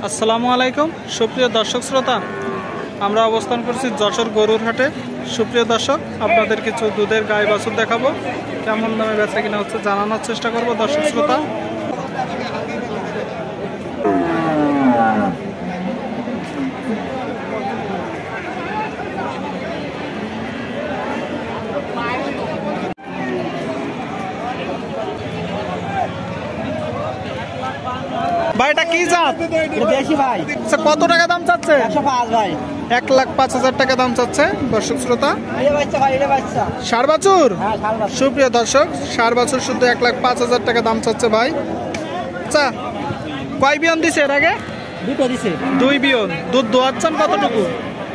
আসসালামু আলাইকুম সুপ্রিয় দর্শক শ্রোতা, আমরা অবস্থান করছি যশোর গরুর হাটে। সুপ্রিয় দর্শক, আপনাদের কিছু দুধের গাই বাছুর দেখাবো, কেমন দামে বেচা কিনা হচ্ছে জানানোর চেষ্টা করব দর্শক শ্রোতা। ভাই এটা কি জাত? দেশি ভাই। আচ্ছা, কত টাকা দাম চাচ্ছে? 105 ভাই। 1,05,000 টাকা দাম চাচ্ছে দর্শক শ্রোতা। এটা বাচ্চা ভাই, এটা বাচ্চা। ষাড় বাছুর? হ্যাঁ, ষাড় বাছুর। সুপ্রিয় দর্শক, ষাড় বাছুর শুদ্ধ 1,05,000 টাকা দাম চাচ্ছে ভাই। আচ্ছা, কয় বিয়ন দিছে এর আগে? দুটো দিছে। 2 বিয়ন। দুধ দোয়াচ্ছেন কতটুকু?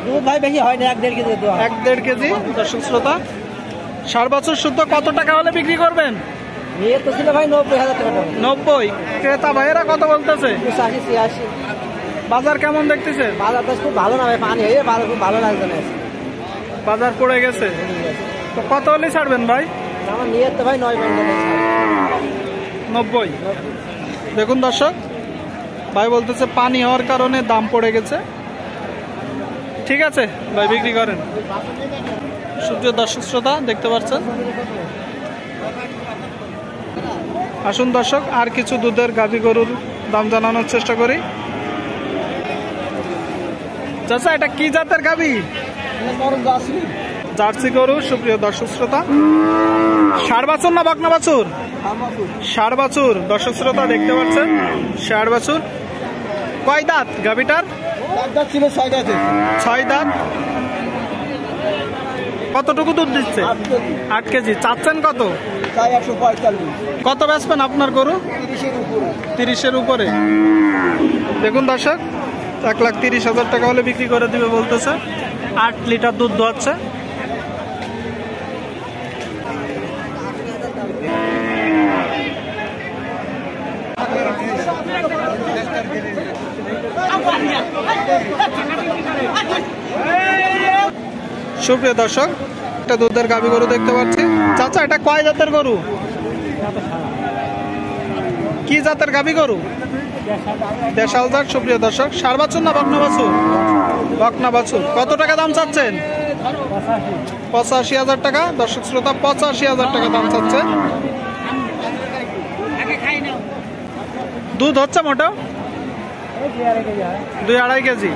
দুধ ভাই বেশি হয় না, 1.5 কেজি দুধ। 1.5 কেজি দর্শক শ্রোতা। ষাড় বাছুর শুদ্ধ কত টাকা হলে বিক্রি করবেন? নিয়ে তো ছিল ভাই 90,000 টাকা। 90। ক্রেতা ভাইয়েরা কত বলতেছে? 85, 86। বাজার কেমন দেখতেছে? বাজার তো খুব ভালো না ভাই, পানি হয়ে বাজার খুব ভালো লাগছে না। বাজার পড়ে গেছে তো কত হলে ছাড়বেন ভাই? আমার নিয়ে তো ভাই 9 পর্যন্ত। 90। দেখুন দর্শক, ভাই বলতেছে পানি হওয়ার কারণে দাম পড়ে গেছে। ঠিক আছে ভাই, বিক্রি করেন। সুপ্রিয় দর্শক শ্রোতা, দেখতে পাচ্ছেন। আসুন দর্শক, আর কিছু দুধের গাভী গরুর দাম জানানোর চেষ্টা করি। চাচা, এটা কি জাতের গাভী? জার্সি গরু। সুপ্রিয় দর্শক শ্রোতা, ষাড় বাছুর না বকনা বাছুর? ষাড় বাছুর দর্শক শ্রোতা, দেখতে পাচ্ছেন ষাড় বাছুর। কয় দাঁত গাভীটার? 6 দাঁত। কতটুকু দুধ দিচ্ছে? 8 কেজি। চাচ্ছেন কত? কত বেচবেন আপনার গরু? 30-এর উপরে। দেখুন দর্শক, 1,30,000 টাকা হলে বিক্রি করে দিবে বলতেছে। 8 লিটার দুধ দোয়াচ্ছে। সুপ্রিয় দর্শক, একটা দুধের গাভী গরু দেখতে পাচ্ছি। চাচা, এটা কয় জাতের গরু? কি জাতের গাভী গরু? দেশাল জাত। সুপ্রিয় দর্শক, ষাড় বাছুর না বকনা বাছুর? বকনা বাছুর। কত টাকা দাম চাচ্ছেন? 85,000 টাকা দর্শক শ্রোতা। 85,000 টাকা দাম চাচ্ছে। দুধ হচ্ছে মোটা 2-2.5 কেজি।